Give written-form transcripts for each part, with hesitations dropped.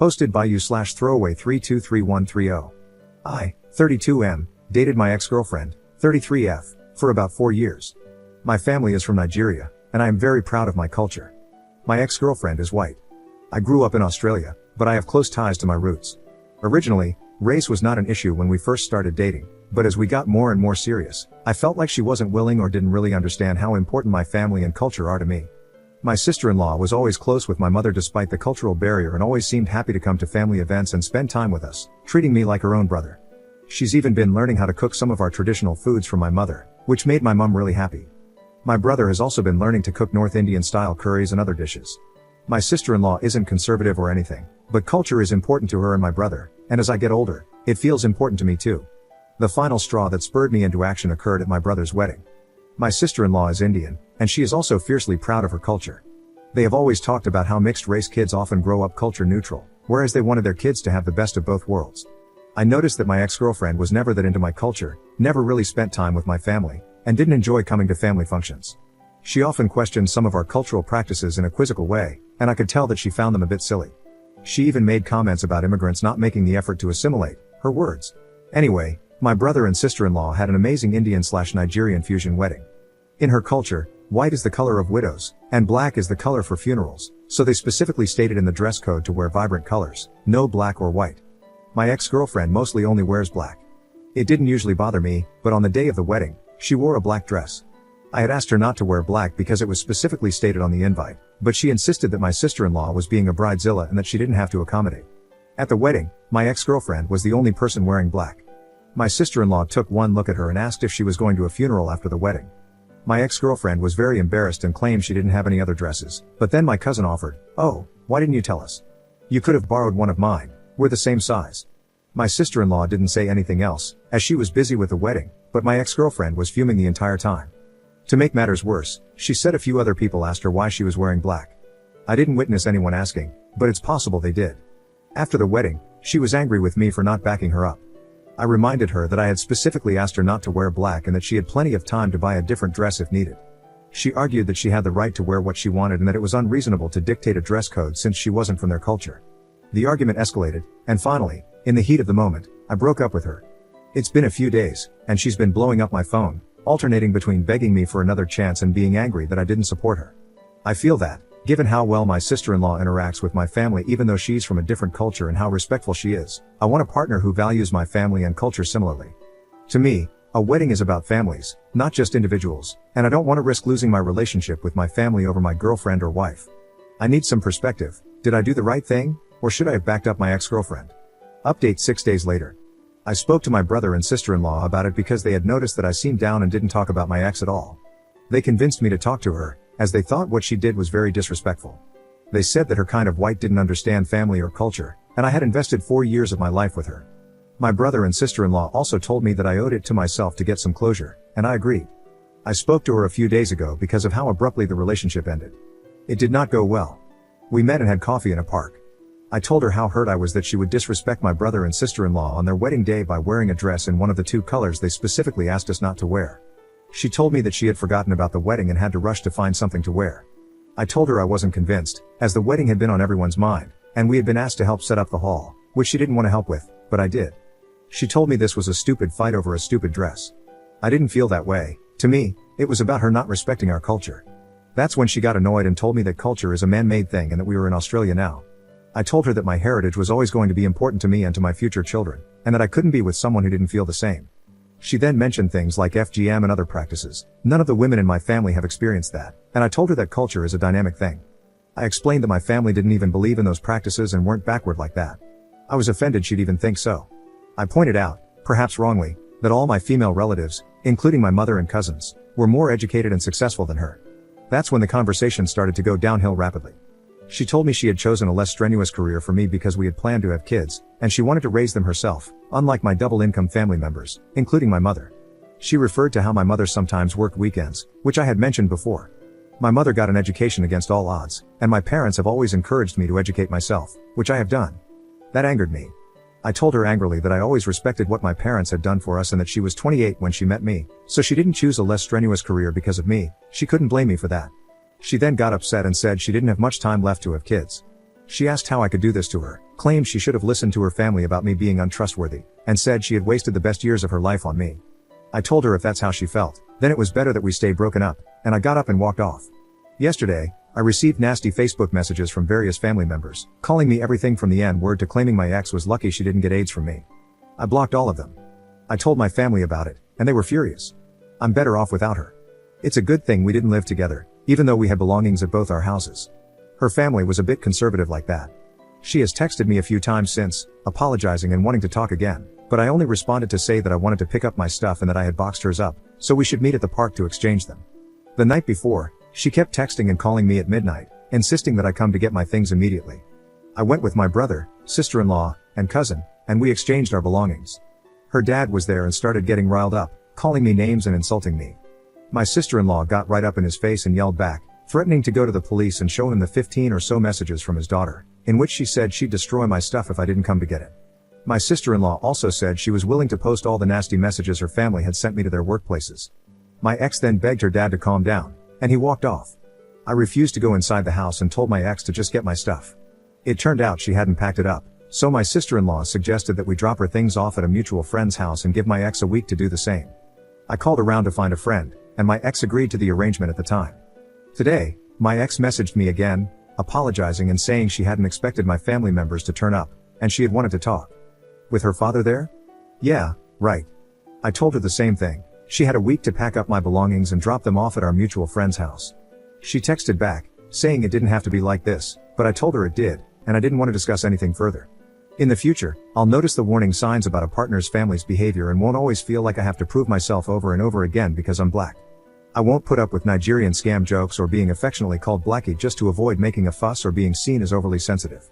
Hosted by you/throwaway323130. I, 32M, dated my ex-girlfriend, 33F, for about 4 years. My family is from Nigeria, and I am very proud of my culture. My ex-girlfriend is white. I grew up in Australia, but I have close ties to my roots. Originally, race was not an issue when we first started dating, but as we got more and more serious, I felt like she wasn't willing or didn't really understand how important my family and culture are to me. My sister-in-law was always close with my mother despite the cultural barrier and always seemed happy to come to family events and spend time with us, treating me like her own brother. She's even been learning how to cook some of our traditional foods from my mother, which made my mom really happy. My brother has also been learning to cook North Indian-style curries and other dishes. My sister-in-law isn't conservative or anything, but culture is important to her and my brother, and as I get older, it feels important to me too. The final straw that spurred me into action occurred at my brother's wedding. My sister-in-law is Indian, and she is also fiercely proud of her culture. They have always talked about how mixed-race kids often grow up culture neutral, whereas they wanted their kids to have the best of both worlds. I noticed that my ex-girlfriend was never that into my culture, never really spent time with my family, and didn't enjoy coming to family functions. She often questioned some of our cultural practices in a quizzical way, and I could tell that she found them a bit silly. She even made comments about immigrants not making the effort to assimilate, her words. Anyway, my brother and sister-in-law had an amazing Indian/Nigerian fusion wedding. In her culture, white is the color of widows, and black is the color for funerals, so they specifically stated in the dress code to wear vibrant colors, no black or white. My ex-girlfriend mostly only wears black. It didn't usually bother me, but on the day of the wedding, she wore a black dress. I had asked her not to wear black because it was specifically stated on the invite, but she insisted that my sister-in-law was being a bridezilla and that she didn't have to accommodate. At the wedding, my ex-girlfriend was the only person wearing black. My sister-in-law took one look at her and asked if she was going to a funeral after the wedding. My ex-girlfriend was very embarrassed and claimed she didn't have any other dresses, but then my cousin offered, "Oh, why didn't you tell us? You could have borrowed one of mine, we're the same size." My sister-in-law didn't say anything else, as she was busy with the wedding, but my ex-girlfriend was fuming the entire time. To make matters worse, she said a few other people asked her why she was wearing black. I didn't witness anyone asking, but it's possible they did. After the wedding, she was angry with me for not backing her up. I reminded her that I had specifically asked her not to wear black and that she had plenty of time to buy a different dress if needed. She argued that she had the right to wear what she wanted and that it was unreasonable to dictate a dress code since she wasn't from their culture. The argument escalated, and finally, in the heat of the moment, I broke up with her. It's been a few days, and she's been blowing up my phone, alternating between begging me for another chance and being angry that I didn't support her. I feel that, given how well my sister-in-law interacts with my family even though she's from a different culture and how respectful she is, I want a partner who values my family and culture similarly. To me, a wedding is about families, not just individuals, and I don't want to risk losing my relationship with my family over my girlfriend or wife. I need some perspective. Did I do the right thing, or should I have backed up my ex-girlfriend? Update 6 days later. I spoke to my brother and sister-in-law about it because they had noticed that I seemed down and didn't talk about my ex at all. They convinced me to talk to her, as they thought what she did was very disrespectful. They said that her kind of white didn't understand family or culture, and I had invested 4 years of my life with her. My brother and sister-in-law also told me that I owed it to myself to get some closure, and I agreed. I spoke to her a few days ago because of how abruptly the relationship ended. It did not go well. We met and had coffee in a park. I told her how hurt I was that she would disrespect my brother and sister-in-law on their wedding day by wearing a dress in one of the 2 colors they specifically asked us not to wear. She told me that she had forgotten about the wedding and had to rush to find something to wear. I told her I wasn't convinced, as the wedding had been on everyone's mind, and we had been asked to help set up the hall, which she didn't want to help with, but I did. She told me this was a stupid fight over a stupid dress. I didn't feel that way. To me, it was about her not respecting our culture. That's when she got annoyed and told me that culture is a man-made thing and that we were in Australia now. I told her that my heritage was always going to be important to me and to my future children, and that I couldn't be with someone who didn't feel the same. She then mentioned things like FGM and other practices. None of the women in my family have experienced that, and I told her that culture is a dynamic thing. I explained that my family didn't even believe in those practices and weren't backward like that. I was offended she'd even think so. I pointed out, perhaps wrongly, that all my female relatives, including my mother and cousins, were more educated and successful than her. That's when the conversation started to go downhill rapidly. She told me she had chosen a less strenuous career for me because we had planned to have kids, and she wanted to raise them herself, unlike my double-income family members, including my mother. She referred to how my mother sometimes worked weekends, which I had mentioned before. My mother got an education against all odds, and my parents have always encouraged me to educate myself, which I have done. That angered me. I told her angrily that I always respected what my parents had done for us and that she was 28 when she met me, so she didn't choose a less strenuous career because of me. She couldn't blame me for that. She then got upset and said she didn't have much time left to have kids. She asked how I could do this to her, claimed she should have listened to her family about me being untrustworthy, and said she had wasted the best years of her life on me. I told her if that's how she felt, then it was better that we stay broken up, and I got up and walked off. Yesterday, I received nasty Facebook messages from various family members, calling me everything from the N-word to claiming my ex was lucky she didn't get AIDS from me. I blocked all of them. I told my family about it, and they were furious. I'm better off without her. It's a good thing we didn't live together, even though we had belongings at both our houses. Her family was a bit conservative like that. She has texted me a few times since, apologizing and wanting to talk again, but I only responded to say that I wanted to pick up my stuff and that I had boxed hers up, so we should meet at the park to exchange them. The night before, she kept texting and calling me at midnight, insisting that I come to get my things immediately. I went with my brother, sister-in-law, and cousin, and we exchanged our belongings. Her dad was there and started getting riled up, calling me names and insulting me. My sister-in-law got right up in his face and yelled back, threatening to go to the police and show him the 15 or so messages from his daughter, in which she said she'd destroy my stuff if I didn't come to get it. My sister-in-law also said she was willing to post all the nasty messages her family had sent me to their workplaces. My ex then begged her dad to calm down, and he walked off. I refused to go inside the house and told my ex to just get my stuff. It turned out she hadn't packed it up, so my sister-in-law suggested that we drop her things off at a mutual friend's house and give my ex a week to do the same. I called around to find a friend, and my ex agreed to the arrangement at the time. Today, my ex messaged me again, apologizing and saying she hadn't expected my family members to turn up, and she had wanted to talk. With her father there? Yeah, right. I told her the same thing. She had a week to pack up my belongings and drop them off at our mutual friend's house. She texted back, saying it didn't have to be like this, but I told her it did, and I didn't want to discuss anything further. In the future, I'll notice the warning signs about a partner's family's behavior and won't always feel like I have to prove myself over and over again because I'm black. I won't put up with Nigerian scam jokes or being affectionately called blackie just to avoid making a fuss or being seen as overly sensitive.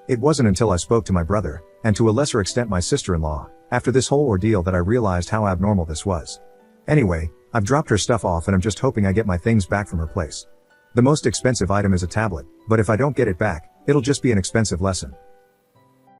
It wasn't until I spoke to my brother, and to a lesser extent my sister-in-law, after this whole ordeal that I realized how abnormal this was. Anyway, I've dropped her stuff off and I'm just hoping I get my things back from her place. The most expensive item is a tablet, but if I don't get it back, it'll just be an expensive lesson.